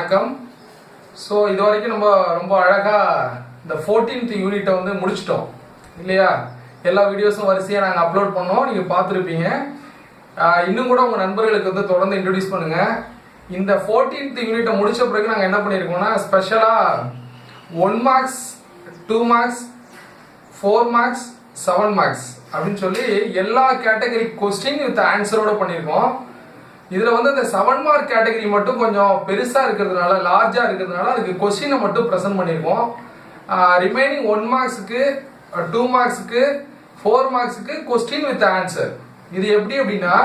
வணக்கம். ஸோ இது வரைக்கும் நம்ம ரொம்ப அழகாக இந்த 14th யூனிட்டை வந்து முடிச்சிட்டோம் இல்லையா? எல்லா வீடியோஸும் வரிசையாக நாங்கள் அப்லோட் பண்ணோம், நீங்கள் பார்த்துருப்பீங்க. இன்னும் கூட உங்கள் நண்பர்களுக்கு வந்து தொடர்ந்து இன்ட்ரடியூஸ் பண்ணுங்கள். இந்த 14th யூனிட்டை முடித்த பிறகு நாங்கள் என்ன பண்ணியிருக்கோம்னா ஸ்பெஷலாக 1 மார்க்ஸ் 2 மார்க்ஸ் 4 மார்க்ஸ் 7 மார்க்ஸ் அப்படின்னு சொல்லி எல்லா கேட்டகரி கொஸ்டின் வித் ஆன்சரோட பண்ணியிருக்கோம். இதில் வந்து இந்த 7 மார்க் கேட்டகரி மட்டும் கொஞ்சம் பெருசாக இருக்கிறதுனால, லார்ஜாக இருக்கிறதுனால அதுக்கு கொஸ்டினை மட்டும் ப்ரெசென்ட் பண்ணியிருக்கோம். ரிமைனிங் 1 மார்க்ஸுக்கு 2 மார்க்ஸுக்கு 4 மார்க்ஸுக்கு கொஸ்டின் வித் ஆன்சர். இது எப்படி அப்படின்னா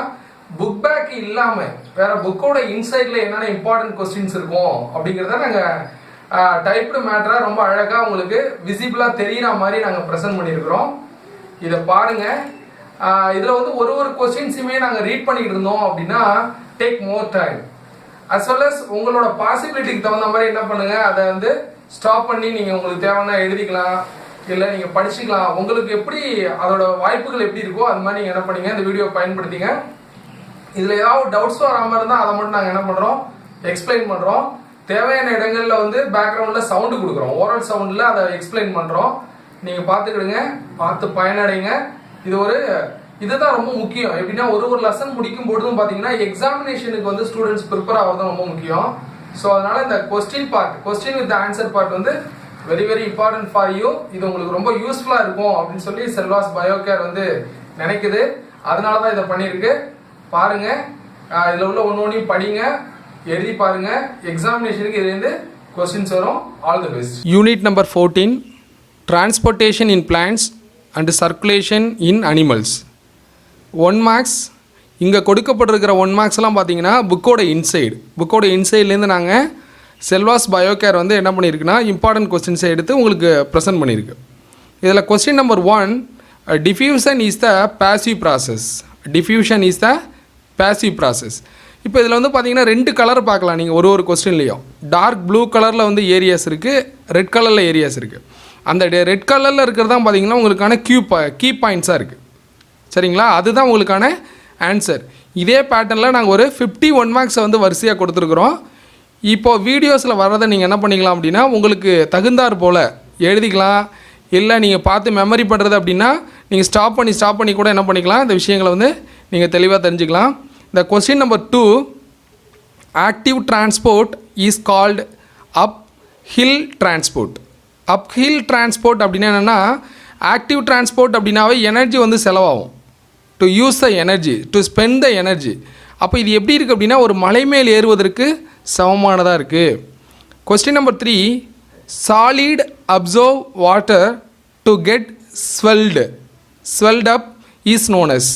புக் பேக் இல்லாமல் வேற புக்கோட இன்சைடில் என்னென்ன இம்பார்ட்டன்ட் கொஸ்டின்ஸ் இருக்கும் அப்படிங்கிறத நாங்கள் டைப்டு மேட்டராக ரொம்ப அழகாக உங்களுக்கு விசிபிளாக தெரிகிற மாதிரி நாங்கள் ப்ரெசென்ட் பண்ணியிருக்கிறோம். இதை பாருங்கள். இதில் வந்து ஒரு கொஸ்டின்ஸுமே நாங்கள் ரீட் பண்ணிட்டு இருந்தோம் அப்படின்னா take more time. As well as உங்களோட பாசிபிலிட்டிக்கு தகுந்த மாதிரி என்ன பண்ணுங்க, அதை வந்து ஸ்டாப் பண்ணி நீங்கள் உங்களுக்கு தேவைன்னா எழுதிக்கலாம், இல்லை நீங்கள் படிச்சுக்கலாம். உங்களுக்கு எப்படி அதோட வாய்ப்புகள் எப்படி இருக்கோ அது மாதிரி நீங்கள் என்ன பண்ணீங்க, இந்த வீடியோ பயன்படுத்திங்க. இதில் ஏதாவது டவுட்ஸ் வராமல் இருந்தால் அதை மட்டும் நாங்கள் என்ன பண்ணுறோம், எக்ஸ்பிளைன் பண்ணுறோம். தேவையான இடங்களில் வந்து பேக்ரவுண்டில் சவுண்டு கொடுக்குறோம், ஓரல் சவுண்டில் அதை எக்ஸ்பிளைன் பண்ணுறோம். நீங்கள் பார்த்துக்கிடுங்க, பார்த்து பயனடைங்க. இதுதான் ரொம்ப முக்கியம். எப்படின்னா ஒரு லெசன் முடிக்கும் பொழுதும் பார்த்தீங்கன்னா எக்ஸாமினேஷனுக்கு வந்து ஸ்டூடெண்ட்ஸ் ப்ரிப்பேர் ஆகிறது ரொம்ப முக்கியம். ஸோ அதனால இந்த கொஸ்டின் வித் ஆன்சர் பார்ட் வந்து very very important for you. இது உங்களுக்கு ரொம்ப யூஸ்ஃபுல்லாக இருக்கும் அப்படின்னு சொல்லி செல்வாஸ் பயோகேர் வந்து நினைக்குது. அதனால தான் இதை பண்ணியிருக்கு. பாருங்க, இதில் உள்ள ஒன்றையும் படிங்க, எழுதி பாருங்க. எக்ஸாமினேஷனுக்கு இதுலேருந்து கொஸ்டின்ஸ் வரும். All the best. Unit number 14, transportation in plants and circulation in animals. 1 marks. இங்கே கொடுக்கப்பட்டிருக்கிற 1 மார்க்ஸ்லாம் பார்த்தீங்கன்னா புக்கோட இன்சைட்லேருந்து நாங்கள் செல்வாஸ் பயோகேர் வந்து என்ன பண்ணியிருக்குன்னா இம்பார்ட்டன்ட் கொஸ்டின்ஸை எடுத்து உங்களுக்கு ப்ரெசென்ட் பண்ணியிருக்கு. இதில் question number 1, diffusion is the passive process. இப்போ இதில் வந்து பார்த்தீங்கன்னா 2 கலர் பார்க்கலாம் நீங்கள் ஒரு கொஸ்டின்லேயும். டார்க் ப்ளூ கலரில் வந்து ஏரியாஸ் இருக்குது, ரெட் கலரில் ஏரியாஸ் இருக்குது. அந்த ரெட் கலரில் இருக்கிறது தான் பார்த்தீங்கன்னா உங்களுக்கான கீ பாயிண்ட்ஸாக இருக்குது. சரிங்களா? அதுதான் உங்களுக்கான ஆன்சர். இதே பேட்டர்னில் நாங்கள் ஒரு 51 மார்க்ஸை வந்து வரிசையாக கொடுத்துருக்குறோம். இப்போது வீடியோஸில் வர்றதை நீங்கள் என்ன பண்ணிக்கலாம் அப்படின்னா உங்களுக்கு தகுந்தார் போல் எழுதிக்கலாம். இல்லை நீங்கள் பார்த்து மெமரி பண்ணுறது அப்படின்னா நீங்கள் ஸ்டாப் பண்ணி கூட என்ன பண்ணிக்கலாம், இந்த விஷயங்களை வந்து நீங்கள் தெளிவாக தெரிஞ்சுக்கலாம். இந்த question number 2, active transport is called uphill transport அப்படின்னா என்னென்னா, ஆக்டிவ் டிரான்ஸ்போர்ட் அப்படின்னாவே எனர்ஜி வந்து செலவாகும். To use the energy, to spend the energy. அப்போ இது எப்படி இருக்குது அப்படின்னா ஒரு மலை மேல் ஏறுவதற்கு சமமானதாக இருக்குது. Question number 3, solid absorb water to get swelled up is known as.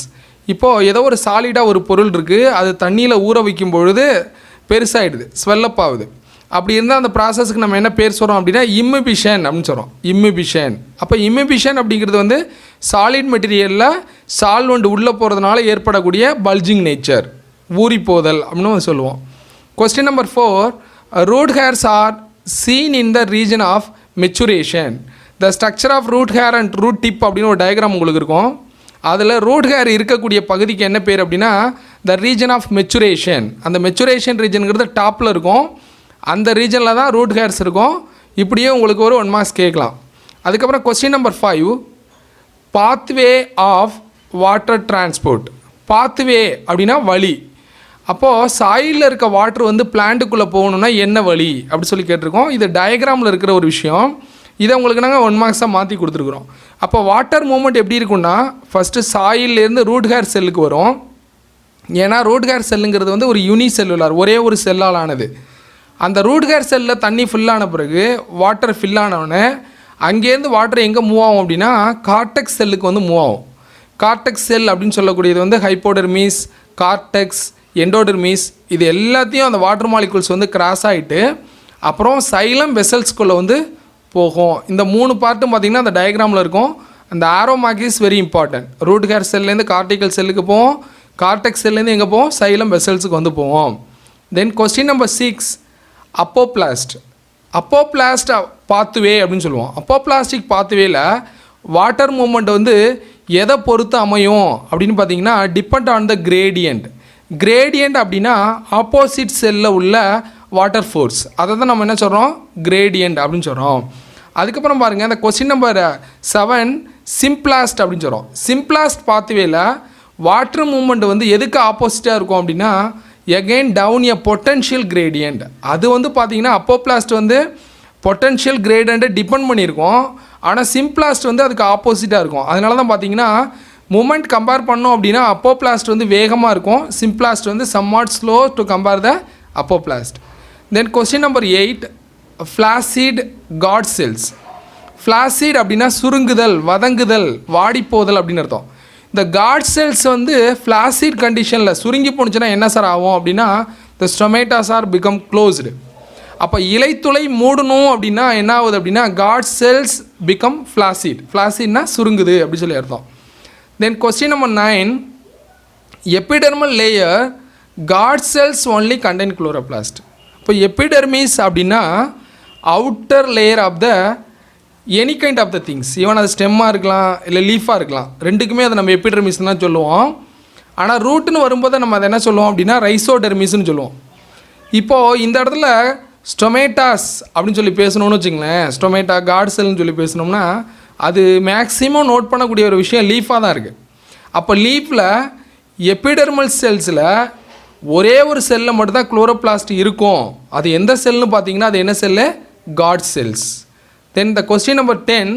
இப்போது ஏதோ ஒரு சாலிடாக ஒரு பொருள் இருக்குது, அது தண்ணியில் ஊற வைக்கும் பொழுது பெருசாகிடுது, ஸ்வெல்லப் ஆகுது. அப்படி இருந்தால் அந்த ப்ராசஸ்க்கு நம்ம என்ன பேர் சொல்கிறோம் அப்படின்னா இம்மிபிஷன் அப்படின்னு சொல்கிறோம். அப்போ இம்மிபிஷன் அப்படிங்கிறது வந்து சாலிட் மெட்டீரியலில் சால்வெண்ட் உள்ளே போகிறதுனால ஏற்படக்கூடிய பல்ஜிங் நேச்சர், ஊறி போதல் அப்படின்னு சொல்லுவோம். Question number 4, root hairs are seen in the region of maturation. The structure of root hair and root tip அப்படின்னு ஒரு டயக்ராம் உங்களுக்கு இருக்கும். அதில் ரூட் ஹேர் இருக்கக்கூடிய பகுதிக்கு என்ன பேர் அப்படின்னா த ரீஜன் ஆஃப் மெச்சுரேஷன். அந்த மெச்சுரேஷன் ரீஜனுங்கிறது டாப்பில் இருக்கும், அந்த ரீஜனில் தான் ரூட் ஹேர்ஸ் இருக்கும். இப்படியே உங்களுக்கு ஒரு 1 மார்க்ஸ் கேட்கலாம். அதுக்கப்புறம் question number 5, pathway of water transport. Pathway அப்படின்னா வழி. அப்போது சாயிலில் இருக்க வாட்டர் வந்து பிளான்ட்டுக்குள்ளே போகணுன்னா என்ன வழி அப்படி சொல்லி கேட்டிருக்கோம். இது டயக்ராமில் இருக்கிற ஒரு விஷயம். இதை உங்களுக்கு நாங்கள் 1 மார்க்ஸாக மாற்றி கொடுத்துருக்குறோம். அப்போ வாட்டர் மூவ்மெண்ட் எப்படி இருக்குன்னா ஃபஸ்ட்டு சாயிலேருந்து ரூட் ஹேர் செல்லுக்கு வரும். ஏன்னா ரூட் ஹேர் செல்லுங்கிறது வந்து ஒரு யூனிசெல்லுலார், ஒரே ஒரு செல்லால் ஆனது. அந்த ரூட் ஹேர் செல்லில் தண்ணி ஃபில்லான பிறகு வாட்டர் ஃபில்லானவுடனே அங்கேருந்து வாட்டர் எங்கே மூவ் ஆகும் அப்படின்னா கார்டெக்ஸ் செல்லுக்கு வந்து மூவ் ஆகும். கார்டெக்ஸ் செல் அப்படின்னு சொல்லக்கூடியது வந்து ஹைப்போடெர்மிஸ், கார்டெக்ஸ், எண்டோடெர்மிஸ், இது எல்லாத்தையும் அந்த வாட்டர் மாலிகுல்ஸ் வந்து கிராஸ் ஆகிட்டு அப்புறம் சைலம் வெசல்ஸ்குள்ளே வந்து போகும். இந்த 3 பார்ட்டும் பார்த்திங்கன்னா அந்த டயக்ராமில் இருக்கும். அந்த arrow mark is very important. Root hair செல்லேருந்து கார்டிகல் செல்லுக்கு போவோம், கார்டெக்ஸ் செல்லேருந்து எங்கே போவோம், சைலம் வெசல்ஸுக்கு வந்து போவோம். தென் கொஸ்டின் நம்பர் 6, அப்போப்ளாஸ்ட் பாத்வே அப்படின்னு சொல்லுவோம். அப்போப்ளாஸ்டிக் பாத்வேல வாட்டர் மூவ்மெண்ட் வந்து எதை பொறுத்து அமையும் அப்படின்னு பார்த்தீங்கன்னா depend on the gradient. Gradient அப்படின்னா ஆப்போசிட் செல்லில் உள்ள வாட்டர் ஃபோர்ஸ். அதை தான் நம்ம என்ன சொல்கிறோம், கிரேடியன்ட் அப்படின்னு சொல்கிறோம். அதுக்கப்புறம் பாருங்கள், இந்த கொஸ்டின் நம்பர் 7 சிம்ப்ளாஸ்ட் அப்படின்னு சொல்கிறோம். சிம்ப்ளாஸ்ட் பாத்வேல வாட்டர் மூமெண்ட் வந்து எதுக்கு ஆப்போசிட்டாக இருக்கும் அப்படின்னா எகெயின் டவுன் எ பொட்டன்ஷியல் கிரேடியன்ட். அது வந்து பார்த்திங்கன்னா அப்போப்ளாஸ்ட் வந்து பொட்டன்ஷியல் கிரேடியண்ட்டை டிபெண்ட் பண்ணியிருக்கோம். ஆனால் சிம்ப்ளாஸ்ட் வந்து அதுக்கு ஆப்போசிட்டாக இருக்கும். அதனால தான் பார்த்தீங்கன்னா மூமெண்ட் கம்பேர் பண்ணோம் அப்படின்னா அப்போப்ளாஸ்ட் வந்து வேகமாக இருக்கும், சிம்ப்ளாஸ்ட் வந்து somewhat slow to compare the apoplast. Then question number 8 flaccid guard cells. Flaccid அப்படின்னா சுருங்குதல், வதங்குதல், வாடிப்போதல் அப்படின்னு அர்த்தம். இந்த காட் செல்ஸ் வந்து ஃப்ளாசிட் கண்டிஷனில் சுருங்கி போணுச்சுன்னா என்ன சார் ஆகும் அப்படின்னா the stomatas are become closed. அப்போ இலைத்துளை மூடணும் அப்படின்னா என்ன ஆகுது அப்படின்னா காட் செல்ஸ் பிகம் ஃப்ளாசிட். ஃப்ளாசிட்னா சுருங்குது அப்படி சொல்லி அர்த்தம். Then question number 9 epidermal layer guard cells only contain chloroplast. இப்போ எபிடெர்மிஸ் அப்படின்னா outer layer of the any kind of the things, even அது ஸ்டெம்மாக இருக்கலாம் இல்லை லீஃபாக இருக்கலாம், ரெண்டுக்குமே அதை நம்ம எபிடெர்மிஸ் தான் சொல்லுவோம். ஆனால் ரூட்டுன்னு வரும்போது நம்ம அதை என்ன சொல்லுவோம் அப்படின்னா ரைசோடெர்மிஸ்ன்னு சொல்லுவோம். இப்போது இந்த இடத்துல ஸ்டொமேட்டாஸ் அப்படின்னு சொல்லி பேசணும்னு வச்சுங்களேன், ஸ்டொமேட்டா காட் செல்னு சொல்லி பேசணும்னா அது மேக்ஸிமம் நோட் பண்ணக்கூடிய ஒரு விஷயம் லீஃபாக தான் இருக்குது. அப்போ லீஃபில் எபிடெர்மல் செல்ஸில் ஒரே ஒரு செல்லில் மட்டும்தான் குளோரோபிளாஸ்ட் இருக்கும். அது எந்த செல்னு பார்த்தீங்கன்னா அது என்ன cell, guard cells. Then the question number 10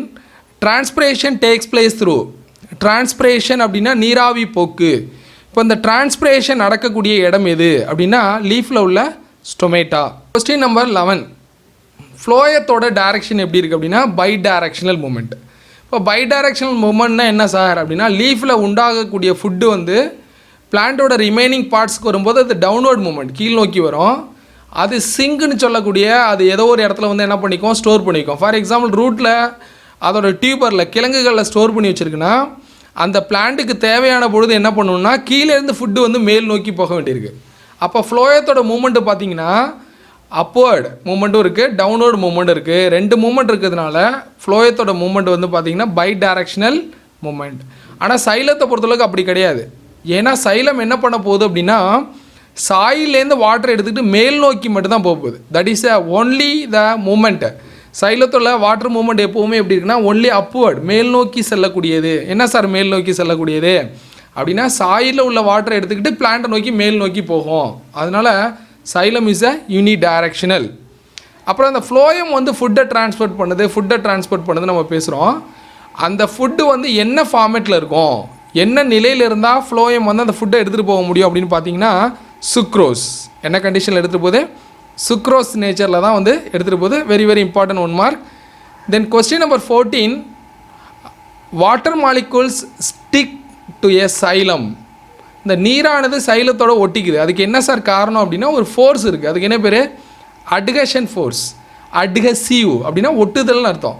transpiration takes place through. Transpiration அப்படின்னா நீராவி போக்கு. இப்போ இந்த டிரான்ஸ்பிரேஷன் நடக்கக்கூடிய இடம் எது அப்படின்னா லீஃபில் உள்ள ஸ்டொமேட்டா. கொஸ்டின் நம்பர் 11 ஃப்ளோயத்தோட டைரக்ஷன் எப்படி இருக்குது அப்படின்னா பை டைரக்ஷனல் மூமெண்ட். இப்போ பை டைரக்ஷனல் மூமெண்ட்னா என்ன சார் அப்படின்னா லீஃபில் உண்டாகக்கூடிய ஃபுட்டு வந்து பிளான்ட்டோட ரிமைனிங் பார்ட்ஸ்க்கு வரும்போது அது டவுன்வர்ட் மூமெண்ட் கீழ் நோக்கி வரும். அது சிங்குன்னு சொல்லக்கூடிய அது ஏதோ ஒரு இடத்துல வந்து என்ன பண்ணிக்கும், ஸ்டோர் பண்ணிக்கும். ஃபார் எக்ஸாம்பிள் ரூட்டில் அதோட டியூபரில் கிழங்குகளில் ஸ்டோர் பண்ணி வச்சுருக்குன்னா அந்த பிளான்ட்டுக்கு தேவையான பொழுது என்ன பண்ணணும்னா கீழேருந்து ஃபுட்டு வந்து மேல் நோக்கி போக வேண்டியிருக்கு. அப்போ ஃப்ளோயத்தோட மூமெண்ட்டு பார்த்தீங்கன்னா அப்வர்டு மூமெண்ட்டும் இருக்குது, டவுன்வர்டு மூமெண்ட் இருக்குது. ரெண்டு மூமெண்ட் இருக்கிறதுனால ஃப்ளோயத்தோட மூமெண்ட் வந்து பார்த்திங்கன்னா பை டைரக்ஷனல் மூமெண்ட். ஆனால் சைலத்தை பொறுத்தளவுக்கு அப்படி கிடையாது. ஏன்னா சைலம் என்ன பண்ண போகுது அப்படின்னா சாயிலேருந்து வாட்டர் எடுத்துக்கிட்டு மேல் நோக்கி மட்டும்தான் போக போகுது. That is only the movement. சைலத்தோட வாட்டர் மூமெண்ட் எப்போவுமே எப்படி இருக்குன்னா ஒன்லி அப்வர்ட், மேல் நோக்கி செல்லக்கூடியது. என்ன சார் மேல் நோக்கி செல்லக்கூடியது அப்படின்னா சாயிலில் உள்ள வாட்டரை எடுத்துக்கிட்டு பிளான்ட்டை நோக்கி மேல் நோக்கி போகும். அதனால் xylem is a uni directional. அப்புறம் அந்த ஃப்ளோயம் வந்து ஃபுட்டை டிரான்ஸ்போர்ட் பண்ணுது நம்ம பேசுகிறோம். அந்த ஃபுட்டு வந்து என்ன ஃபார்மேட்டில் இருக்கும், என்ன நிலையில் இருந்தால் ஃப்ளோயம் வந்து அந்த ஃபுட்டை எடுத்துகிட்டு போக முடியும் அப்படின்னு பார்த்தீங்கன்னா சுக்ரோஸ். என்ன கண்டிஷனில் எடுத்துகிட்டு போகுது, சுக்ரோஸ் நேச்சரில் தான் வந்து எடுத்துகிட்டு போகுது. Very very important 1 mark. Then question number 14 water molecules stick to a xylem. இந்த நீரானது சைலத்தோடு ஒட்டிக்குது. அதுக்கு என்ன சார் காரணம் அப்படின்னா ஒரு ஃபோர்ஸ் இருக்குது. அதுக்கு என்ன பேர், அட்ஹெஷன் ஃபோர்ஸ். அட்ஹெசிவ் அப்படின்னா ஒட்டுதல்னு அர்த்தம்.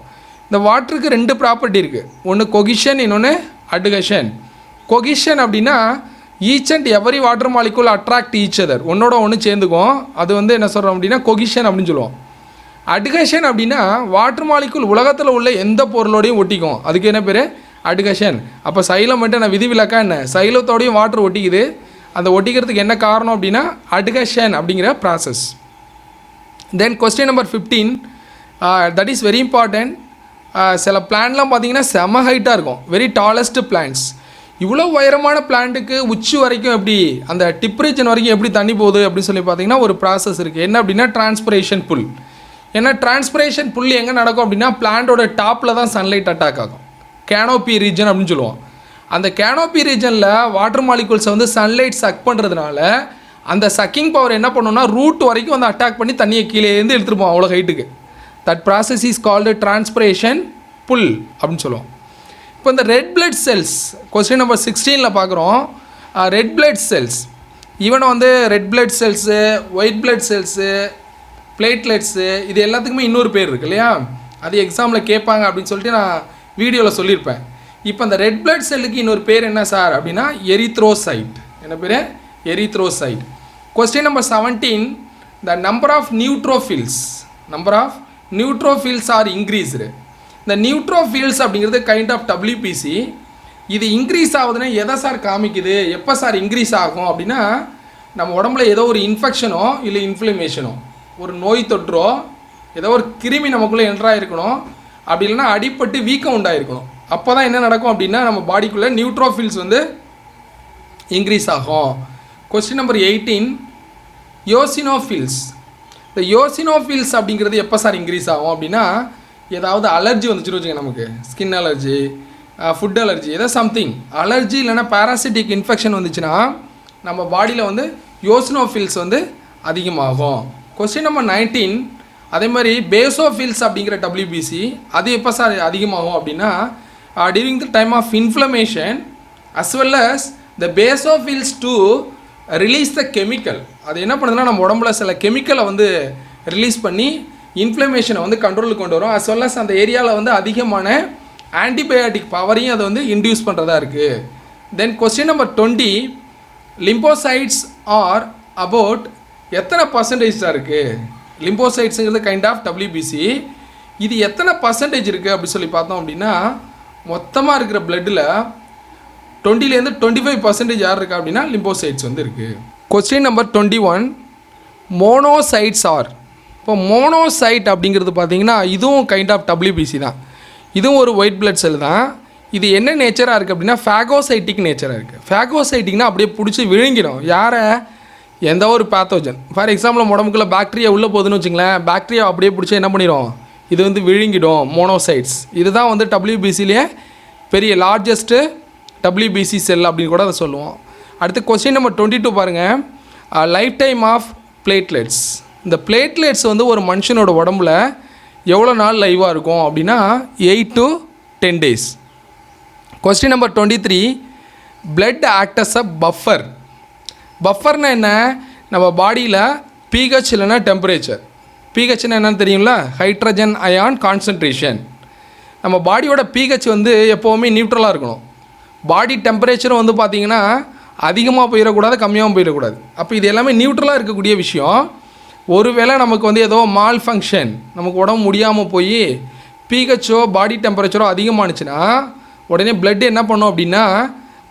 இந்த வாட்டருக்கு 2 ப்ராப்பர்ட்டி இருக்குது, ஒன்று கொகிஷன், இன்னொன்று அட்ஹெஷன். கொகிஷன் அப்படின்னா each and every water molecule attract each other, ஒன்னோட ஒன்று சேர்ந்துக்கும். அது வந்து என்ன சொல்கிறோம் அப்படின்னா கொகிஷன் அப்படின்னு சொல்லுவோம். அட்ஹெஷன் அப்படின்னா வாட்டர் மாலிகூல் உலகத்தில் உள்ள எந்த பொருளோடையும் ஒட்டிக்கும். அதுக்கு என்ன பேர், அட்ஹெஷன். அப்போ சைலம் மட்டும் நான் விதிவிலக்கா என்ன, சைலத்தோடையும் வாட்டர் ஒட்டிக்குது. அந்த ஒட்டிக்கிறதுக்கு என்ன காரணம் அப்படின்னா அட்ஹெஷன் அப்படிங்கிற process. Then question number 15 that is very important. சில பிளான்ட்லாம் பார்த்தீங்கன்னா செம ஹைட்டாக இருக்கும், வெரி டாலஸ்ட் பிளான்ட்ஸ். இவ்வளோ உயரமான பிளான்ட்டுக்கு உச்சி வரைக்கும் எப்படி அந்த டிப் ரீஜன் வரைக்கும் எப்படி தண்ணி போகுது அப்படின்னு சொல்லி பார்த்தீங்கன்னா ஒரு ப்ராசஸ் இருக்குது. என்ன அப்படின்னா டிரான்ஸ்பிரேஷன் புல். ஏன்னா டிரான்ஸ்பிரேஷன் புல் எங்கே நடக்கும் அப்படின்னா பிளான்ட்டோட டாப்பில் தான் சன்லைட் அட்டாக் ஆகும். கேனோபி ரீஜன் அப்படின்னு சொல்லுவோம். அந்த கேனோபி ரீஜனில் வாட்டர் மாலிகூல்ஸை வந்து சன்லைட் சக் பண்ணுறதுனால அந்த சக்கிங் பவர் என்ன பண்ணணும்னா ரூட் வரைக்கும் வந்து அட்டாக் பண்ணி தண்ணியை கீழேருந்து எடுத்துகிட்டு போவோம் அவ்வளோ ஹைட்டுக்கு. That process is called transpiration pull அப்படின்னு சொல்லுவோம். இப்போ இந்த red blood cells question number 16 பார்க்குறோம். ரெட் பிளட் செல்ஸ் ஈவன் வந்து red blood cells, white blood cells, platelets, இது எல்லாத்துக்குமே இன்னொரு பேர் இருக்குது இல்லையா, அது எக்ஸாமில் கேட்பாங்க அப்படின்னு சொல்லிட்டு நான் வீடியோவில் சொல்லியிருப்பேன். இப்போ அந்த ரெட் பிளட் செல்லுக்கு இன்னொரு பேர் என்ன சார் அப்படின்னா எரித்ரோசைட். என்ன பேர், erythrocyte. Question number 17 the number of neutrophils are increased. இந்த நியூட்ரோஃபில்ஸ் அப்படிங்கிறது கைண்ட் ஆஃப் WBC. இது இன்க்ரீஸ் ஆகுதுன்னா எதை சார் காமிக்குது, எப்போ சார் இன்க்ரீஸ் ஆகும் அப்படின்னா நம்ம உடம்புல ஏதோ ஒரு இன்ஃபெக்ஷனோ இல்லை இன்ஃப்ளமேஷனோ, ஒரு நோய் தொற்றோ ஏதோ ஒரு கிருமி நமக்குள்ளே என்ட்ராயிருக்கணும், அப்படி இல்லைன்னா அடிப்பட்டு வீக்கம் உண்டாயிருக்கணும். அப்போ தான் என்ன நடக்கும் அப்படின்னா நம்ம பாடிக்குள்ளே நியூட்ரோஃபில்ஸ் வந்து இன்க்ரீஸ் ஆகும். Question number 18, யோசினோஃபில்ஸ். இந்த யோசினோஃபில்ஸ் அப்படிங்கிறது எப்போ சார் இன்க்ரீஸ் ஆகும் அப்படின்னா, ஏதாவது அலர்ஜி வந்துச்சுன்னு வச்சுங்க, நமக்கு ஸ்கின் அலர்ஜி, ஃபுட் அலர்ஜி, ஏதோ சம்திங் அலர்ஜி இல்லைனா பேராசிட்டிக் இன்ஃபெக்ஷன் வந்துச்சுன்னா நம்ம பாடியில் வந்து யோசினோஃபில்ஸ் வந்து அதிகமாகும். கொஸ்டின் நம்பர் 19, அதே மாதிரி பேசோஃபில்ஸ் அப்படிங்கிற WBC அது எப்போ சார் அதிகமாகும் அப்படின்னா, during the time of inflammation as well as the basophils to release the chemical. அது என்ன பண்ணுதுன்னா நம்ம உடம்புல சில கெமிக்கலை வந்து ரிலீஸ் பண்ணி இன்ஃப்ளமேஷனை வந்து கண்ட்ரோலுக்கு கொண்டு வரும். as well as அந்த ஏரியாவில் வந்து அதிகமான ஆன்டிபயோட்டிக் பவரையும் அதை வந்து இன்டியூஸ் பண்ணுறதா இருக்குது. தென் question number 20, lymphocytes R about எத்தனை பர்சன்டேஜ் தான் இருக்குது? லிம்போசைட்ஸுங்கிறது கைண்ட் ஆஃப் WBC. இது எத்தனை பர்சன்டேஜ் இருக்குது அப்படி சொல்லி பார்த்தோம் அப்படின்னா, மொத்தமாக இருக்கிற பிளட்டில் 20லேருந்து 25% யார் இருக்கா அப்படின்னா லிம்போசைட்ஸ் வந்து இருக்குது. Question number 21, monocytes are. இப்போ மோனோசைட் அப்படிங்கிறது பார்த்தீங்கன்னா இதுவும் கைண்ட் ஆஃப் WBC தான். இதுவும் ஒரு ஒயிட் பிளட் செல் தான். இது என்ன நேச்சராக இருக்குது அப்படின்னா ஃபேகோசைட்டிக் நேச்சராக இருக்குது. ஃபேகோசைட்டிக்னா அப்படியே பிடிச்சி விழுங்கிடும் யாரை, எந்த ஒரு பேத்தோஜன். ஃபார் எக்ஸாம்பிள் உடம்புக்குள்ள பாக்டீரியா உள்ளே போகுதுன்னு வச்சுங்களேன், பாக்டீரியா அப்படியே பிடிச்சி என்ன பண்ணிடும், இது வந்து விழுங்கிடும். மோனோசைட்ஸ் இதுதான் வந்து WBCலேயே பெரிய லார்ஜஸ்ட்டு WBC செல் அப்படின்னு கூட அதை சொல்லுவோம். அடுத்து கொஸ்டின் நம்பர் 22 பாருங்கள், லைஃப் டைம் ஆஃப் பிளேட்லெட்ஸ். இந்த பிளேட்லெட்ஸ் வந்து ஒரு மனுஷனோட உடம்புல எவ்வளோ நாள் லைவாக இருக்கும் அப்படின்னா 8 to 10 days. Question number 23, blood act as a buffer. பஃபர்னா என்ன, நம்ம பாடியில் pH இல்லைன்னா டெம்பரேச்சர். pHன்னா என்னன்னு தெரியுங்களா, ஹைட்ரஜன் அயான் கான்சன்ட்ரேஷன். நம்ம பாடியோட pH வந்து எப்போவுமே நியூட்ரலாக இருக்கணும். பாடி டெம்பரேச்சரும் வந்து பார்த்திங்கன்னா அதிகமாக போயிடக்கூடாது, கம்மியாகவும் போயிடக்கூடாது. அப்போ இது எல்லாமே நியூட்ரலாக இருக்கக்கூடிய விஷயம். ஒருவேளை நமக்கு வந்து ஏதோ மால் ஃபங்க்ஷன், நமக்கு உடம்பு முடியாமல் போய் pHஓ பாடி டெம்பரேச்சரோ அதிகமானுச்சுன்னா உடனே பிளட் என்ன பண்ணோம் அப்படின்னா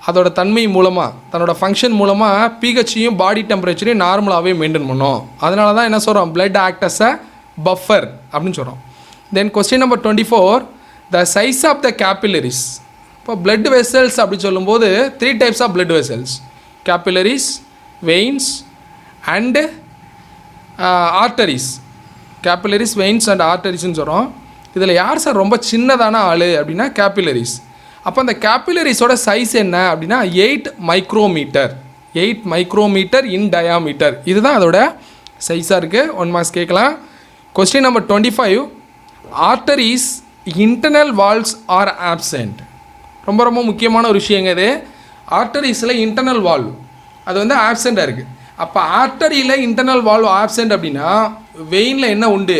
அதோட தன்மை மூலமாக தன்னோட ஃபங்க்ஷன் மூலமாக pHையும் பாடி டெம்பரேச்சரையும் நார்மலாகவே மெயின்டைன் பண்ணோம். அதனால தான் என்ன சொல்கிறோம், blood act as a buffer அப்படின்னு சொல்கிறோம். Then question number 24, the size of the capillaries. இப்போ பிளட் வெசல்ஸ் அப்படி சொல்லும்போது 3 types of blood vessels, capillaries, veins and arteries. Capillaries, veins and ஆர்டரிஸ்ன்னு சொல்கிறோம். இதில் யார் சார் ரொம்ப சின்னதான ஆள் அப்படின்னா கேபிலரிஸ். அப்போ அந்த கேபிலரிஸோட சைஸ் என்ன அப்படின்னா 8 மைக்ரோமீட்டர். 8 மைக்ரோமீட்டர் இன் டயாமீட்டர். இதுதான் அதோட சைஸாக இருக்குது. 1 மார்க்ஸ் கேட்கலாம். Question number 25, arteries internal valves are absent. ரொம்ப ரொம்ப முக்கியமான ஒரு விஷயங்க இது. ஆர்டரிஸில் இன்டர்னல் வால்வ் அது வந்து ஆப்சென்ட்டாக இருக்குது. அப்போ ஆர்டரியில் இன்டர்னல் வால்வ் ஆப்சென்ட் அப்படின்னா வெயினில் என்ன உண்டு,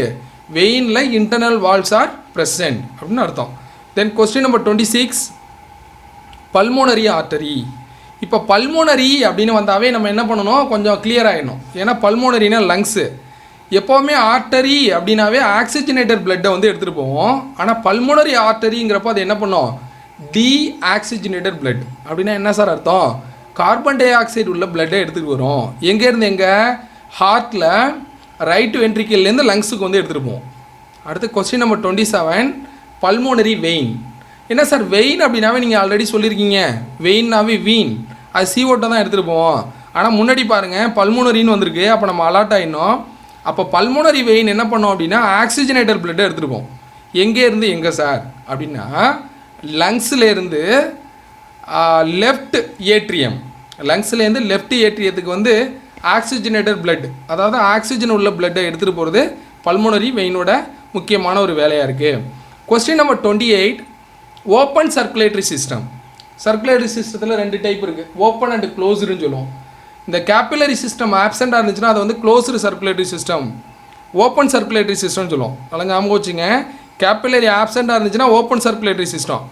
வெயினில் இன்டர்னல் வால்வ்ஸ் ஆர் ப்ரெசன்ட் அப்படின்னு அர்த்தம். Then question number 26, pulmonary artery. இப்போ பல்மோனரி அப்படின்னு வந்தாவே நம்ம என்ன பண்ணணும், கொஞ்சம் கிளியர் ஆகிடணும். ஏன்னா பல்மோனரினா லங்ஸு. எப்போவுமே ஆர்டரி அப்படின்னாவே ஆக்சிஜனேட்டட் பிளட்டை வந்து எடுத்துகிட்டு போவோம். ஆனால் பல்மோனரி ஆர்டரிங்கிறப்போ அது என்ன பண்ணோம், டீஆக்சிஜனேட்டட் பிளட். அப்படின்னா என்ன சார் அர்த்தம், கார்பன் டை ஆக்சைடு உள்ள பிளட்டை எடுத்துகிட்டு வரும். எங்கேருந்து எங்கே, ஹார்ட்டில் ரைட் வென்ட்ரிக்கிள்லேருந்து லங்ஸுக்கு வந்து எடுத்துகிட்டு போவோம். அடுத்து கொஸ்டின் நம்பர் 27, பல்மோனரி வெயின். என்ன சார் வெயின் அப்படின்னாவே நீங்கள் ஆல்ரெடி சொல்லியிருக்கீங்க, வெயின்னாவே வீன், அது CO2 தான் எடுத்துகிட்டு போவோம். ஆனால் முன்னாடி பாருங்கள் பல்மோனரின்னு வந்திருக்கு. அப்போ நம்ம அலர்ட் ஆகிடணும். அப்போ பல்மோனரி வெயின் என்ன பண்ணோம் அப்படின்னா ஆக்சிஜனேட்டட் பிளட்டை எடுத்துகிட்டு போவோம். எங்கேருந்து எங்கே சார் அப்படின்னா லங்ஸ்லேருந்து லெஃப்ட் ஏட்ரியம், லங்ஸ்லேருந்து லெஃப்ட் ஏட்ரியத்துக்கு வந்து ஆக்சிஜனேட்டட் பிளட், அதாவது ஆக்சிஜன் உள்ள பிளட்டை எடுத்துகிட்டு போகிறது பல்மோனரி வெயினோட முக்கியமான ஒரு வேலையாக இருக்குது. Question number 28, open circulatory system. Circulatory சிஸ்டத்தில் 2 டைப் இருக்குது, ஓப்பன் அண்ட் க்ளோஸ்டுன்னு சொல்லுவோம். இந்த கேபிலரி சிஸ்டம் ஆப்சென்ட்டாக இருந்துச்சுன்னா அது வந்து closed circulatory system, open circulatory சிஸ்டம்னு சொல்லுவோம். அதெல்லாம் ஞாபகம் வச்சுங்க. கேபிலரி ஆப்சென்ட்டாக இருந்துச்சுன்னா ஓப்பன் சர்க்குலேட்டரி சிஸ்டம்.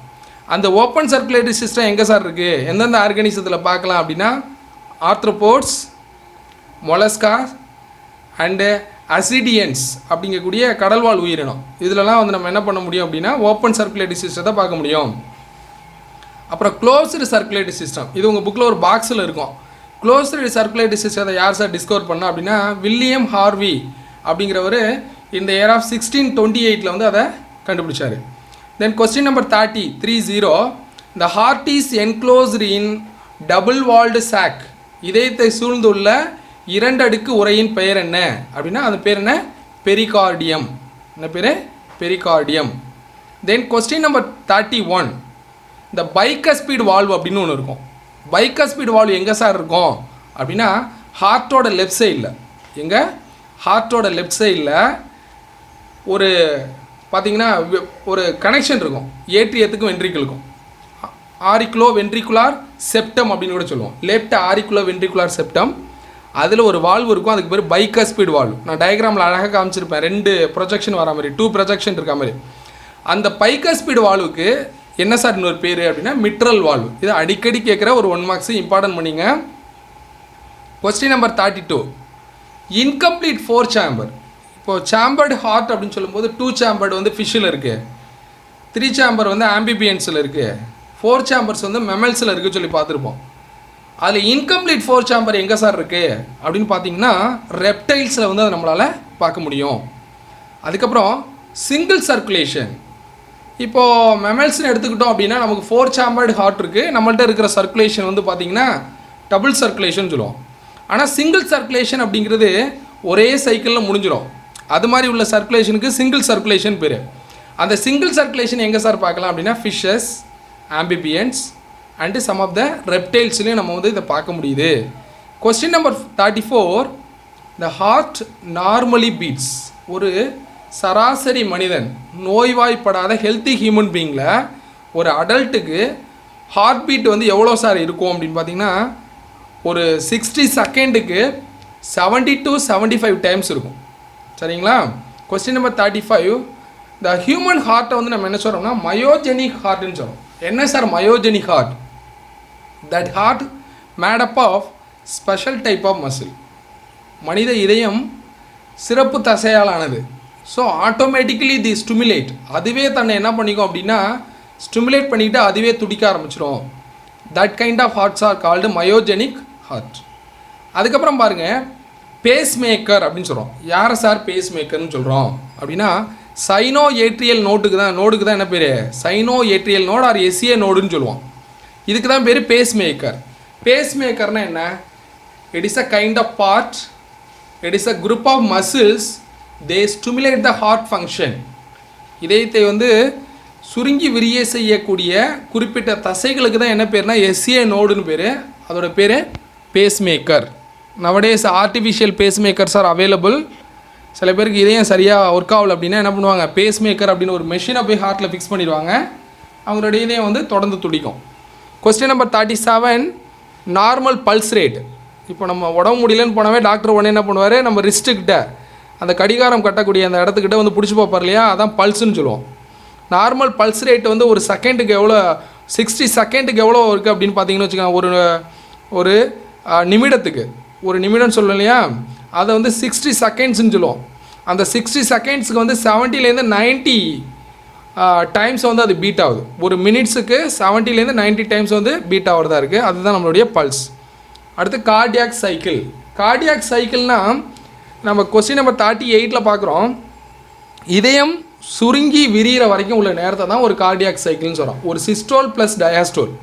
அந்த ஓப்பன் சர்க்குலேட்டரி சிஸ்டம் எங்கே சார் இருக்குது, எந்தெந்த ஆர்கானிசத்தில் பார்க்கலாம் அப்படின்னா ஆர்த்ரோபோட்ஸ், மொலஸ்காஸ் அண்டு அசிடியன்ஸ் அப்படிங்கக்கூடிய கடல்வாழ் உயிரினம். இதிலலாம் வந்து நம்ம என்ன பண்ண முடியும் அப்படின்னா ஓப்பன் சர்க்குலேட்டரி சிஸ்டத்தை பார்க்க முடியும். அப்புறம் க்ளோஸ்டு சர்க்குலேட்டரி சிஸ்டம், இது உங்கள் புக்கில் ஒரு பாக்ஸில் இருக்கும். க்ளோஸ்டு சர்க்குலேட்டரி சிஸ்டத்தை யார் சார் டிஸ்கவர் பண்ணா அப்படின்னா வில்லியம் ஹார்வி அப்படிங்கிறவர் இந்த இயர் ஆஃப் 1628 வந்து அதை கண்டுபிடிச்சார். Then question number 30 the heart is enclosed in double walled sac. இதயத்தை சூழ்ந்துள்ள 2 அடுக்கு உறையின் பெயர் என்ன அப்படின்னா அது பேர் என்ன? பெரிகார்டியம். என்ன பேர்? பெரிகார்டியம். தென் கொஸ்டின் நம்பர் 31 இந்த பைகஸ்பீட் வால்வ் அப்படின்னு ஒன்று இருக்கும். பைகஸ்பீட் வால்வ் எங்கே சார் இருக்கும் அப்படின்னா ஹார்ட்டோட லெஃப்ட் சைடில். எங்கே? ஹார்ட்டோட லெஃப்ட் சைடில் ஒரு பார்த்தீங்கன்னா ஒரு கனெக்ஷன் இருக்கும் ஏட்ரியத்துக்கும் வென்ட்ரிக்கிளுக்கும். ஆரிக்குலோ வென்ட்ரிகுலார் செப்டம் அப்படின்னு கூட சொல்லுவோம். லெஃப்ட் ஆரிக்குலோ வென்ட்ரிகுலார் செப்டம், அதில் ஒரு வால்வு இருக்கும், அதுக்கு பேர் பைகஸ்பீட் வால்வு. நான் டயக்ராமில் அழகாக காமிச்சிருப்பேன், 2 ப்ரொஜெக்ஷன் வர மாதிரி, 2 ப்ரொஜெக்ஷன் இருக்க மாதிரி. அந்த பைகஸ்பீட் வால்வுக்கு என்ன சார் இன்னொரு பேர் அப்படின்னா மிட்ரல் வால்வு. இது அடிக்கடி கேட்குற ஒரு 1 மார்க்ஸ் இம்பார்ட்டன்ட் பண்ணிங்க. Question number 32 incomplete 4 chamber. இப்போது சேம்பர்டு ஹார்ட் அப்படின்னு சொல்லும்போது 2 சேம்பர்டு வந்து ஃபிஷ்ஷில் இருக்குது, 3 சேம்பர் வந்து ஆம்பிபியன்ஸில் இருக்குது, 4 சேம்பர்ஸ் வந்து மெமல்ஸில் இருக்குன்னு சொல்லி பார்த்துருப்போம். அதில் இன்கம்ப்ளீட் 4 சேம்பர் எங்கே சார் இருக்குது அப்படின்னு பார்த்தீங்கன்னா ரெப்டைல்ஸில் வந்து அதை நம்மளால் பார்க்க முடியும். அதுக்கப்புறம் சிங்கிள் சர்க்குலேஷன். இப்போது மெமல்ஸ்னு எடுத்துக்கிட்டோம் அப்படின்னா நமக்கு 4 சேம்பர்டு ஹார்ட் இருக்குது, நம்மள்ட்ட இருக்கிற சர்க்குலேஷன் வந்து பார்த்திங்கன்னா டபுள் சர்க்குலேஷன் சொல்லுவோம். ஆனால் சிங்கிள் சர்க்குலேஷன் அப்படிங்கிறது ஒரே சைக்கிளில் முடிஞ்சிடும். அது மாதிரி உள்ள சர்க்குலேஷனுக்கு சிங்கிள் சர்க்குலேஷன் பேர். அந்த சிங்கிள் சர்க்குலேஷன் எங்கே சார் பார்க்கலாம் அப்படின்னா fishes, amphibians and some of the ரெப்டைல்ஸ்லேயும் நம்ம வந்து இதை பார்க்க முடியுது. Question number 34 the heart normally beats. ஒரு சராசரி மனிதன், நோய்வாய்ப்படாத ஹெல்த்தி ஹியூமன் பீயிங்கில் ஒரு அடல்ட்டுக்கு ஹார்ட் பீட் வந்து எவ்வளோ சார் இருக்கும் அப்படின்னு பார்த்தீங்கன்னா ஒரு 60 செகண்டுக்கு 70 to 75 டைம்ஸ் இருக்கும். சரிங்களா? கொஸ்டின் நம்பர் 35 த ஹியூமன் ஹார்ட்டை வந்து நம்ம என்ன சொல்கிறோம்னா மயோஜெனிக் ஹார்ட்னு சொல்கிறோம். என்ன sir myogenic heart? That heart made up of special type of muscle. மனித இதயம் சிறப்பு தசையாலானது. ஸோ ஆட்டோமேட்டிக்கலி தி ஸ்டிமுலேட், அதுவே தன்னை என்ன பண்ணிக்கும் அப்படின்னா ஸ்டிமுலேட் பண்ணிக்கிட்டு அதுவே துடிக்க ஆரம்பிச்சிடும். That kind of hearts are called myogenic heart. அதுக்கப்புறம் பாருங்கள் பேஸ் மேக்கர் அப்படின்னு சொல்கிறோம். யாரை சார் பேஸ் மேக்கர்னு சொல்கிறோம் அப்படின்னா சைனோ ஏட்ரியல் நோடுக்கு தான் என்ன பேர்? Sino atrial node or SA நோடுன்னு சொல்லுவோம். இதுக்கு தான் பேர் பேஸ் மேக்கர். பேஸ் மேக்கர்னால் என்ன? It is a kind of part, it is a group of muscles, they stimulate the heart function. இதயத்தை வந்து சுருங்கி விரிய செய்யக்கூடிய குறிப்பிட்ட தசைகளுக்கு தான் என்ன பேர்னா எஸ்ஏ நோடுன்னு பேர். அதோட பேர் pacemaker. Nowadays artificial pacemakers are available. சில பேருக்கு இதயம் சரியாக ஒர்க் ஆகலை அப்படின்னா என்ன பண்ணுவாங்க, பேஸ் மேக்கர் அப்படின்னு ஒரு மெஷினை போய் ஹார்ட்டில் ஃபிக்ஸ் பண்ணிடுவாங்க. அவங்களோட இதயம் வந்து தொடர்ந்து துடிக்கும். Question number 37 normal pulse rate. இப்போ நம்ம உடம்பு முடியலன்னு போனவே டாக்டர் உடனே என்ன பண்ணுவார், நம்ம ரிஸ்ட்டுக்கிட்ட அந்த கடிகாரம் கட்டக்கூடிய அந்த இடத்துக்கிட்ட வந்து பிடிச்சி பார்ப்பார் இல்லையா, அதான் பல்ஸுன்னு சொல்லுவோம். நார்மல் பல்ஸ் ரேட் வந்து ஒரு செகண்டுக்கு எவ்வளோ, 60 செகண்டுக்கு எவ்வளோ இருக்குது அப்படின்னு பார்த்தீங்கன்னு வச்சுக்கோங்க. ஒரு நிமிடத்துக்கு, ஒரு நிமிடம்னு சொல்லுவோம் இல்லையா, அதை வந்து 60 செகண்ட்ஸ்ன்னு சொல்லுவோம். அந்த 60 செகண்ட்ஸுக்கு வந்து 70லேருந்து 90 டைம்ஸ் வந்து அது பீட் ஆகுது. ஒரு மினிட்ஸுக்கு 70லேருந்து 90 டைம்ஸ் வந்து பீட் ஆகிறதா இருக்குது. அதுதான் நம்மளுடைய பல்ஸ். அடுத்து கார்டியாக் சைக்கிள். கார்டியாக் சைக்கிள்னால் நம்ம கொஸ்டின் நம்பர் 38 பார்க்குறோம். இதயம் சுருங்கி விரிகிற வரைக்கும் உள்ள நேரத்தை தான் ஒரு கார்டியாக் சைக்கிள்னு சொல்கிறோம். ஒரு சிஸ்டோல் ப்ளஸ் டயாஸ்டோல்.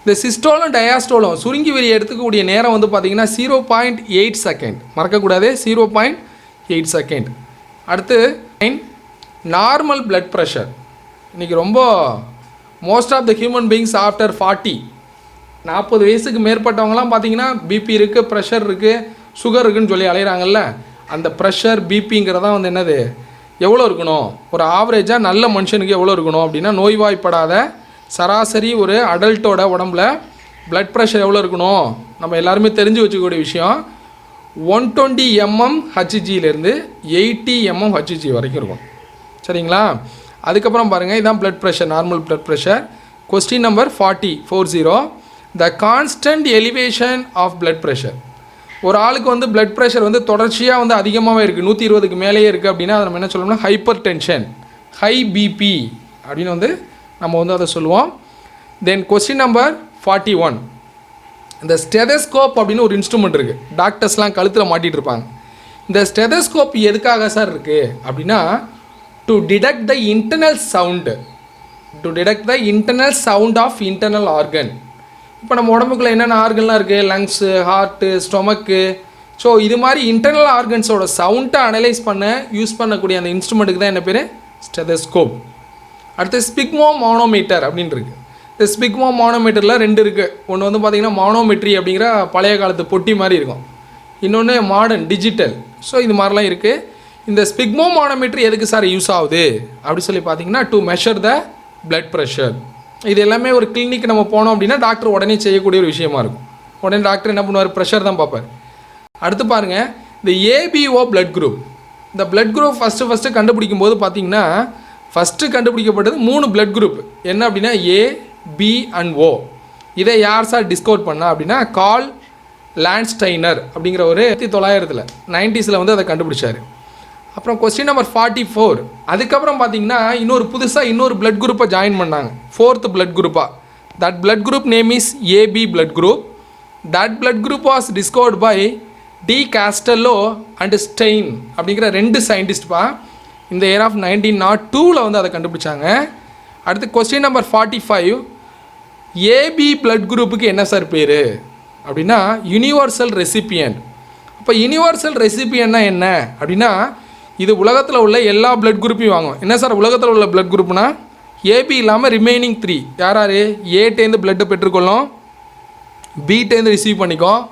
இந்த சிஸ்டோலும் டயாஸ்டோலும் சுருங்கி விரிய எடுத்துக்கக்கூடிய நேரம் வந்து பார்த்திங்கன்னா 0.8 செகண்ட். மறக்கக்கூடாது, 0.8 செகண்ட். அடுத்து நார்மல் பிளட் ப்ரெஷர். இன்றைக்கி ரொம்ப most of the human beings after 40 வயசுக்கு மேற்பட்டவங்களாம் பார்த்திங்கன்னா பிபி இருக்குது, ப்ரெஷர் இருக்குது, சுகர் இருக்குதுன்னு சொல்லி அலைகிறாங்கல்ல. அந்த ப்ரெஷர் பிபிங்கிறதான் வந்து என்னது, எவ்வளோ இருக்கணும், ஒரு ஆவரேஜாக நல்ல மனுஷனுக்கு எவ்வளோ இருக்கணும் அப்படின்னா நோய்வாய்ப்படாத சராசரி ஒரு அடல்ட்டோட உடம்புல பிளட் ப்ரெஷர் எவ்வளோ இருக்கணும் நம்ம எல்லாருமே தெரிஞ்சு வச்சுக்கக்கூடிய விஷயம். 120 mmHgலேருந்து 80 mmHg வரைக்கும் இருக்கும். சரிங்களா? அதுக்கப்புறம் பாருங்கள், இதுதான் blood pressure, normal blood pressure. Question number 40 the constant elevation of blood pressure. ஒரு ஆளுக்கு வந்து பிளட் ப்ரெஷர் வந்து தொடர்ச்சியாக வந்து அதிகமாகவே இருக்குது, 120க்கு மேலேயே இருக்குது அப்படின்னா அதை நம்ம என்ன சொல்லணும்னா ஹைப்பர் டென்ஷன், ஹை பிபி அப்படின்னு வந்து நம்ம வந்து அதை சொல்லுவோம். தென் கொஸ்டின் நம்பர் 41 இந்த ஸ்டெதஸ்கோப் அப்படின்னு ஒரு இன்ஸ்ட்ருமெண்ட் இருக்குது. டாக்டர்ஸ்லாம் கழுத்தில் மாட்டிகிட்டு இருப்பாங்க. இந்த ஸ்டெதஸ்கோப் எதுக்காக சார் இருக்குது அப்படின்னா to detect the internal sound, to detect the internal sound of internal organ. இப்போ நம்ம உடம்புக்குள்ளே என்னென்ன ஆர்கன்லாம் இருக்குது, லங்ஸு, ஹார்ட்டு, ஸ்டொமக்கு. ஸோ இது மாதிரி இன்டர்னல் ஆர்கன்ஸோட சவுண்டை அனலைஸ் பண்ண யூஸ் பண்ணக்கூடிய அந்த இன்ஸ்ட்ருமெண்ட்டுக்கு தான் என்ன பேர், ஸ்டெதஸ்கோப். அடுத்து ஸ்பிக்மோ மானோமீட்டர் அப்படின்னு இருக்குது. இந்த ஸ்பிக்மோ மானோமீட்டரில் 2 இருக்குது. ஒன்று வந்து பார்த்திங்கன்னா மானோமெட்ரி அப்படிங்கிற பழைய காலத்து பொட்டி மாதிரி இருக்கும், இன்னொன்று மாடர்ன் டிஜிட்டல். ஸோ இது மாதிரிலாம் இருக்குது. இந்த ஸ்பிக்மோ மானோமீட்டர் எதுக்கு சார் யூஸ் ஆகுது அப்படி சொல்லி பார்த்தீங்கன்னா to measure the blood pressure. இது எல்லாமே ஒரு கிளினிக் நம்ம போனோம் அப்படின்னா டாக்டர் உடனே செய்யக்கூடிய ஒரு விஷயமா இருக்கும். உடனே டாக்டர் என்ன பண்ணுவார், ப்ரெஷர் தான் பார்ப்பார். அடுத்து பாருங்கள், இந்த ஏபிஓ பிளட் குரூப். இந்த பிளட் குரூப் ஃபஸ்ட்டு கண்டுபிடிக்கும் போது பார்த்தீங்கன்னா ஃபஸ்ட்டு கண்டுபிடிக்கப்பட்டது 3 பிளட் குரூப். என்ன அப்படின்னா ஏ, பி அண்ட் ஓ. இதை யார் சார் டிஸ்கவர் பண்ணா அப்படின்னா கார்ல் லாண்ட்ஸ்டைனர் அப்படிங்கிற ஒரு 1990s வந்து அதை கண்டுபிடிச்சார். அப்புறம் கொஸ்டின் நம்பர் 44. அதுக்கப்புறம் பார்த்தீங்கன்னா இன்னொரு பிளட் குரூப்பை ஜாயின் பண்ணாங்க, 4th பிளட் குரூப்பாக. That blood group name is AB blood group. That blood group was discovered by De Castello and Stein அப்படிங்கிற 2 சயின்டிஸ்ட்பா. இந்த இயர் ஆஃப் 1902 வந்து அதை கண்டுபிடிச்சாங்க. அடுத்து கொஸ்டின் நம்பர் 45. ஏபி பிளட் குரூப்புக்கு என்ன சார் பேர் அப்படின்னா யூனிவர்சல் ரெசிபியன்ட். அப்போ யூனிவர்சல் ரெசிபியன்னா என்ன அப்படின்னா இது உலகத்தில் உள்ள எல்லா பிளட் குரூப்பையும் வாங்கும். என்ன சார் உலகத்தில் உள்ள பிளட் குரூப்னா ஏபி இல்லாமல் ரிமைனிங் 3 யார் ஏட்டேருந்து பிளட்டை பெற்றுக்கொள்ளும், பிட்டேருந்து ரிசீவ் பண்ணிக்கும்,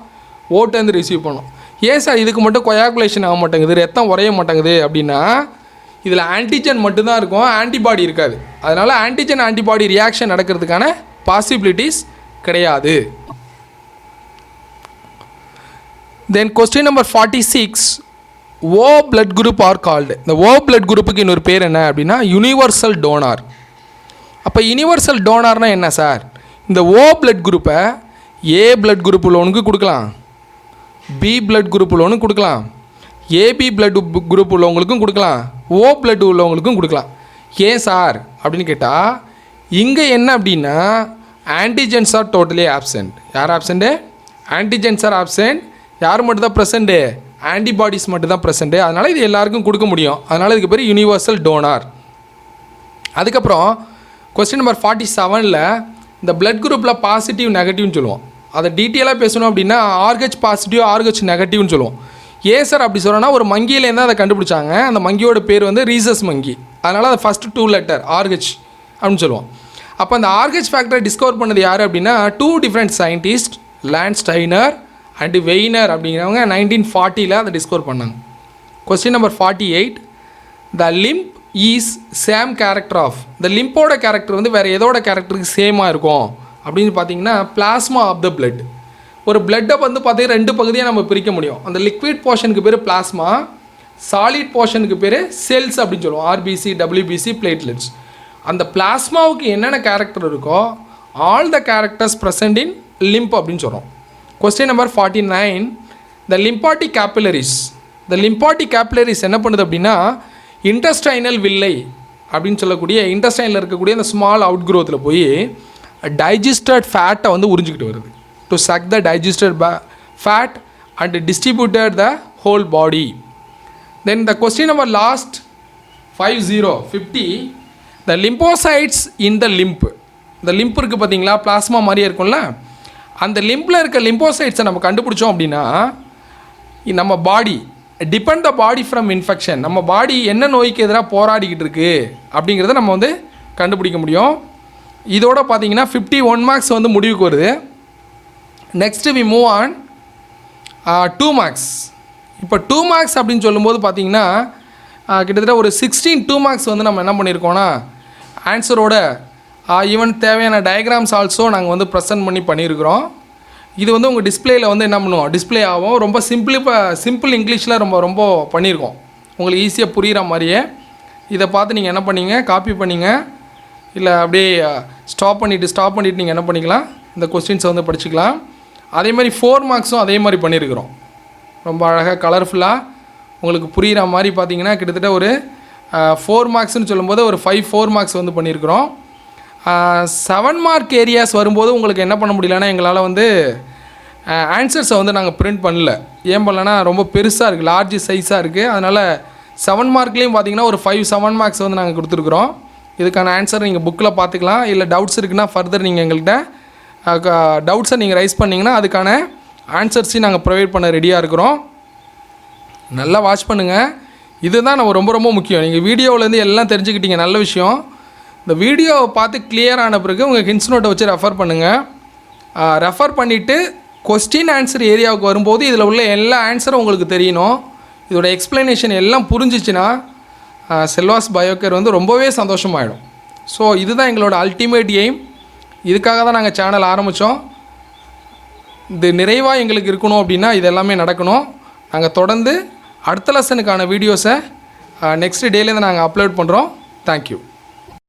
ஓட்டேருந்து ரிசீவ் பண்ணும். ஏன் சார் இதுக்கு மட்டும் கொயாகுலேஷன் ஆக மாட்டேங்குது, ரத்தம் உறைய மாட்டேங்குது அப்படின்னா இதில் ஆன்டிஜன் மட்டும்தான் இருக்கும், ஆன்டிபாடி இருக்காது. அதனால் ஆன்டிஜன் ஆன்டிபாடி ரியாக்ஷன் நடக்கிறதுக்கான பாசிபிலிட்டிஸ் கிடையாது. Then question number 46. O blood group are called. இந்த ஓ பிளட் குரூப்புக்கு இன்னொரு பேர் என்ன அப்படின்னா யூனிவர்சல் டோனார். அப்போ யூனிவர்சல் டோனார்னா என்ன சார், இந்த ஓ பிளட் குரூப்பை ஏ பிளட் குரூப் உள்ளவனுக்கு கொடுக்கலாம், பி பிளட் குரூப் உள்ளவனுக்கு கொடுக்கலாம், ஏபி பிளட் குரூப் உள்ளவங்களுக்கும் கொடுக்கலாம், ஓ பிளட் உள்ளவங்களுக்கும் கொடுக்கலாம். ஏன் சார் அப்படின்னு கேட்டால் இங்கே என்ன அப்படின்னா ஆன்டிஜென்ஸ் ஆர் டோட்டலி ஆப்சென்ட். யார் ஆப்சென்ட்டு, ஆன்டிஜென்ஸ் ஆர் ஆப்சென்ட். யார் மட்டும் தான் ப்ரெசென்ட்டு, ஆன்டிபாடிஸ் மட்டும் தான் ப்ரெசென்ட்டு. அதனால் இது எல்லாருக்கும் கொடுக்க முடியும். அதனால் இதுக்கு பேர் யூனிவர்சல் டோனார். அதுக்கப்புறம் கொஸ்டின் நம்பர் 47ல் இந்த பிளட் குரூப்பில் பாசிட்டிவ் நெகட்டிவ்னு சொல்லுவோம். அதை டீட்டெயிலாக பேசணும் அப்படின்னா ஆர்ஹெச் பாசிட்டிவ் ஆர்ஹெச் நெகட்டிவ்னு சொல்லுவோம். ஏன் சார் அப்படி சொல்கிறோன்னா ஒரு மங்கியிலேருந்து அதை கண்டுபிடிச்சாங்க. அந்த மங்கியோட பேர் வந்து ரீசஸ் மங்கி. அதனால் அதை ஃபஸ்ட்டு 2 லெட்டர் ஆர்ஹெச் அப்படின்னு சொல்லுவோம். அப்போ அந்த ஆர்ஹெச் ஃபேக்டரை டிஸ்கவர் பண்ணது யார் அப்படின்னா 2 different scientist, Landsteiner and Wiener அப்படிங்கிறவங்க 1940 அதை டிஸ்கவர் பண்ணாங்க. Question number 48. The limb is same character of. இந்த லிம்போட கேரக்டர் வந்து வேறு எதோட கேரக்டருக்கு சேமாக இருக்கும் அப்படின்னு பார்த்தீங்கன்னா பிளாஸ்மா ஆஃப் த பிளட். ஒரு பிளட்டை வந்து பார்த்தீங்கன்னா 2 பகுதியாக நம்ம பிரிக்க முடியும். அந்த லிக்விட் போர்ஷனுக்கு பேர் பிளாஸ்மா, சாலிட் போர்ஷனுக்கு பேர் செல்ஸ் அப்படின்னு சொல்லுவோம், ஆர்பிசி, டபிள்யூபிசி, பிளேட்லெட்ஸ். அந்த பிளாஸ்மாவுக்கு என்னென்ன கேரக்டர் இருக்கோ all the characters present in lymph அப்படின்னு சொல்கிறோம். Question number 49. The lymphatic capillaries. The lymphatic capillaries என்ன பண்ணுது அப்படின்னா இன்டெஸ்டைனல் வில்லை அப்படின்னு சொல்லக்கூடிய இன்டெஸ்டைனில் இருக்கக்கூடிய அந்த ஸ்மால் அவுட் க்ரோத்தில் போய் டைஜஸ்டட் ஃபேட்டை வந்து உறிஞ்சிக்கிட்டு வருது. To suck the digested fat and distributed the whole body. Then the question number last 50. The lymphocytes in the lymph. இந்த லிம்ப் இருக்குது பார்த்தீங்களா, பிளாஸ்மா மாதிரியே இருக்கும்ல, அந்த லிம்பில் இருக்க லிம்போசைட்ஸை நம்ம கண்டுபிடிச்சோம் அப்படின்னா நம்ம body defend the body from infection. நம்ம பாடி என்ன நோய்க்கு எதிராக போராடிக்கிட்டு இருக்குது அப்படிங்கிறத நம்ம வந்து கண்டுபிடிக்க முடியும். இதோட பார்த்தீங்கன்னா 51 மார்க்ஸ் வந்து முடிவுக்கு வருது. Next we move on 2 marks. இப்போ 2 மார்க்ஸ் அப்படின்னு சொல்லும்போது பார்த்தீங்கன்னா கிட்டத்தட்ட ஒரு 16 2 மார்க்ஸ் வந்து நம்ம என்ன பண்ணியிருக்கோன்னா ஆன்சரோட ஈவன் தேவையான டயக்ராம்ஸ் ஆல்சோ நாங்கள் வந்து ப்ரெசென்ட் பண்ணியிருக்கிறோம். இது வந்து உங்கள் டிஸ்பிளேயில் வந்து என்ன பண்ணுவோம், டிஸ்பிளே ஆகும். ரொம்ப சிம்பிள் இங்கிலீஷில் ரொம்ப பண்ணியிருக்கோம், உங்களுக்கு ஈஸியாக புரிகிற மாதிரியே. இதை பார்த்து நீங்கள் என்ன பண்ணீங்க, காப்பி பண்ணிங்க, இல்லை அப்படியே ஸ்டாப் பண்ணிவிட்டு நீங்கள் என்ன பண்ணிக்கலாம், இந்த கொஸ்டின்ஸை வந்து படிச்சுக்கலாம். அதே மாதிரி 4 மார்க்ஸும் அதே மாதிரி பண்ணியிருக்கிறோம். ரொம்ப அழகாக கலர்ஃபுல்லாக உங்களுக்கு புரிகிற மாதிரி பார்த்தீங்கன்னா கிட்டத்தட்ட ஒரு 4 மார்க்ஸ்னு சொல்லும்போது ஒரு 4 மார்க்ஸ் வந்து பண்ணியிருக்கிறோம். 7 மார்க் ஏரியாஸ் வரும்போது உங்களுக்கு என்ன பண்ண முடியலன்னா எங்களால் வந்து ஆன்சர்ஸை வந்து நாங்கள் பிரிண்ட் பண்ணல. ஏன் பண்ணலன்னா ரொம்ப பெருசாக இருக்குது, லார்ஜ் சைஸாக இருக்குது. அதனால் 7 மார்க்லேயும் பார்த்தீங்கன்னா ஒரு 7 மார்க்ஸ் வந்து நாங்கள் கொடுத்துருக்குறோம். இதுக்கான ஆன்சர் நீங்கள் புக்கில் பார்த்துக்கலாம். இல்லை டவுட்ஸ் இருக்குன்னா ஃபர்தர் நீங்கள் எங்கள்கிட்ட டவுட்ஸை நீங்கள் ரைஸ் பண்ணிங்கன்னா அதுக்கான ஆன்சர்ஸையும் நாங்கள் ப்ரொவைட் பண்ண ரெடியாக இருக்கிறோம். நல்லா வாட்ச் பண்ணுங்கள். இதுதான் நம்ம ரொம்ப ரொம்ப முக்கியம். நீங்கள் வீடியோவிலேருந்து எல்லாம் தெரிஞ்சுக்கிட்டீங்க, நல்ல விஷயம். இந்த வீடியோவை பார்த்து கிளியர் ஆன பிறகு உங்கள் ஹிண்ட்ஸ் நோட்டை வச்சு ரெஃபர் பண்ணுங்கள். ரெஃபர் பண்ணிவிட்டு கொஸ்டின் ஆன்சர் ஏரியாவுக்கு வரும்போது இதில் உள்ள எல்லா ஆன்சரும் உங்களுக்கு தெரியணும். இதோட எக்ஸ்ப்ளனேஷன் எல்லாம் புரிஞ்சிச்சுன்னா செல்வாஸ் பயோகேர் வந்து ரொம்பவே சந்தோஷமாயிடும். ஸோ இதுதான் எங்களோட அல்டிமேட் எய்ம். இதுக்காக தான் நாங்கள் சேனல் ஆரம்பித்தோம். இது நிறைவாக எங்களுக்கு இருக்கணும் அப்படின்னா இது எல்லாமே நடக்கணும். நாங்கள் தொடர்ந்து அடுத்த லெசனுக்கான வீடியோஸை நெக்ஸ்ட் டேலேருந்து நாங்கள் அப்லோட் பண்ணுறோம். தேங்க்யூ.